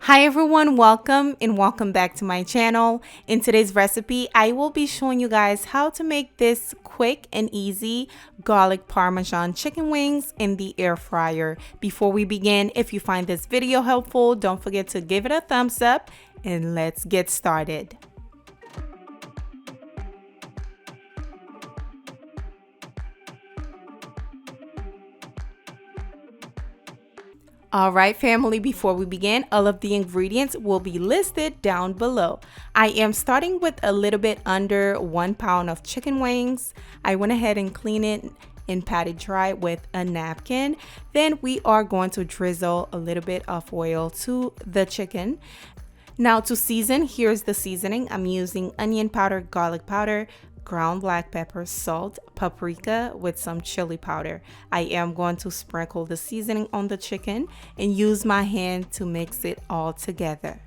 Hi everyone, welcome and welcome back to my channel. In today's recipe, I will be showing you guys how to make this quick and easy garlic Parmesan chicken wings in the air fryer. Before we begin, if you find this video helpful, don't forget to give it a thumbs up and let's get started. Alright family, before we begin, all of the ingredients will be listed down below. I am starting with a little bit under 1 pound of chicken wings. I went ahead and cleaned it and pat it dry with a napkin. Then we are going to drizzle a little bit of oil to the chicken. Now to season, here's the seasoning. I'm using onion powder, garlic powder, ground black pepper, salt, paprika with some chili powder. I am going to sprinkle the seasoning on the chicken and use my hand to mix it all together.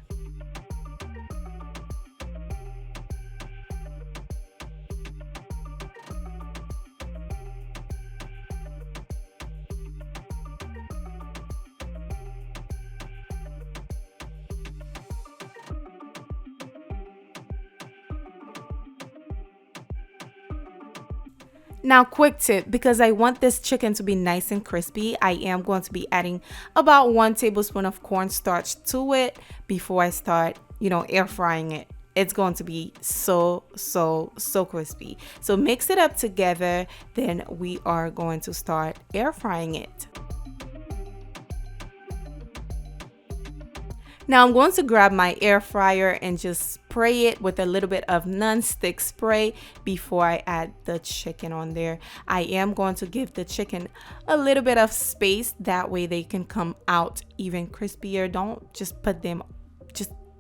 Now, quick tip, because I want this chicken to be nice and crispy, I am going to be adding about 1 tablespoon of cornstarch to it before I start, air frying it. It's going to be so crispy. So mix it up together, then we are going to start air frying it. Now I'm going to grab my air fryer and just spray it with a little bit of non-stick spray before I add the chicken on there. I am going to give the chicken a little bit of space, that way they can come out even crispier. Don't just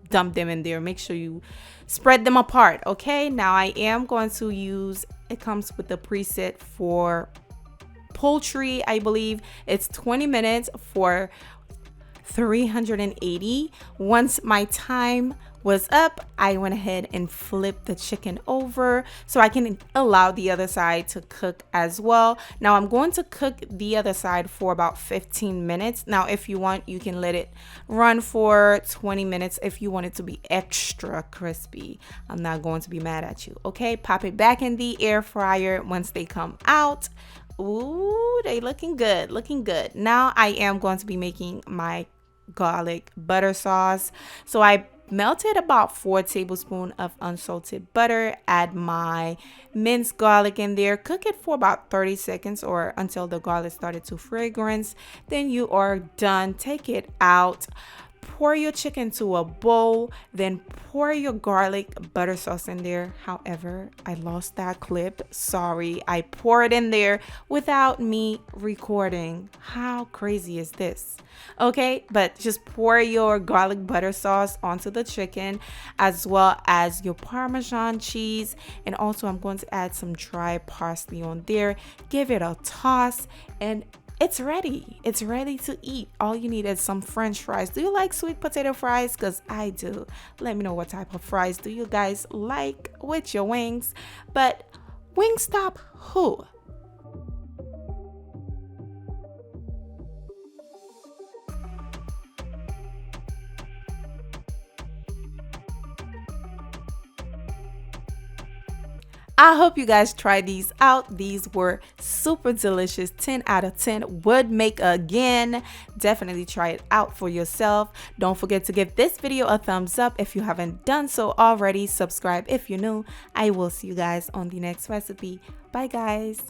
dump them in there. Make sure you spread them apart, okay? Now I am going to use, it comes with the preset for poultry, I believe. It's 20 minutes for 380. Once my time was up, I went ahead and flipped the chicken over so I can allow the other side to cook as well. Now I'm going to cook the other side for about 15 minutes. Now if you want, you can let it run for 20 minutes if you want it to be extra crispy. I'm not going to be mad at you, okay? Pop it back in the air fryer once they come out. Ooh, they looking good, looking good. Now I am going to be making my garlic butter sauce. So I melted about 4 tablespoons of unsalted butter, add my minced garlic in there, cook it for about 30 seconds or until the garlic started to fragrance. Then you are done. Take it out. Pour your chicken to a bowl, then pour your garlic butter sauce in there. However, I lost that clip. Sorry, I pour it in there without me recording. How crazy is this? Okay, but just pour your garlic butter sauce onto the chicken as well as your Parmesan cheese. And also I'm going to add some dry parsley on there. Give it a toss and it's ready. It's ready to eat. All you need is some French fries. Do you like sweet potato fries? Because I do. Let me know what type of fries do you guys like with your wings. But Wingstop who? I hope you guys try these out. These were super delicious. 10 out of 10 would make again. Definitely try it out for yourself. Don't forget to give this video a thumbs up if you haven't done so already. Subscribe if you're new. I will see you guys on the next recipe. Bye guys.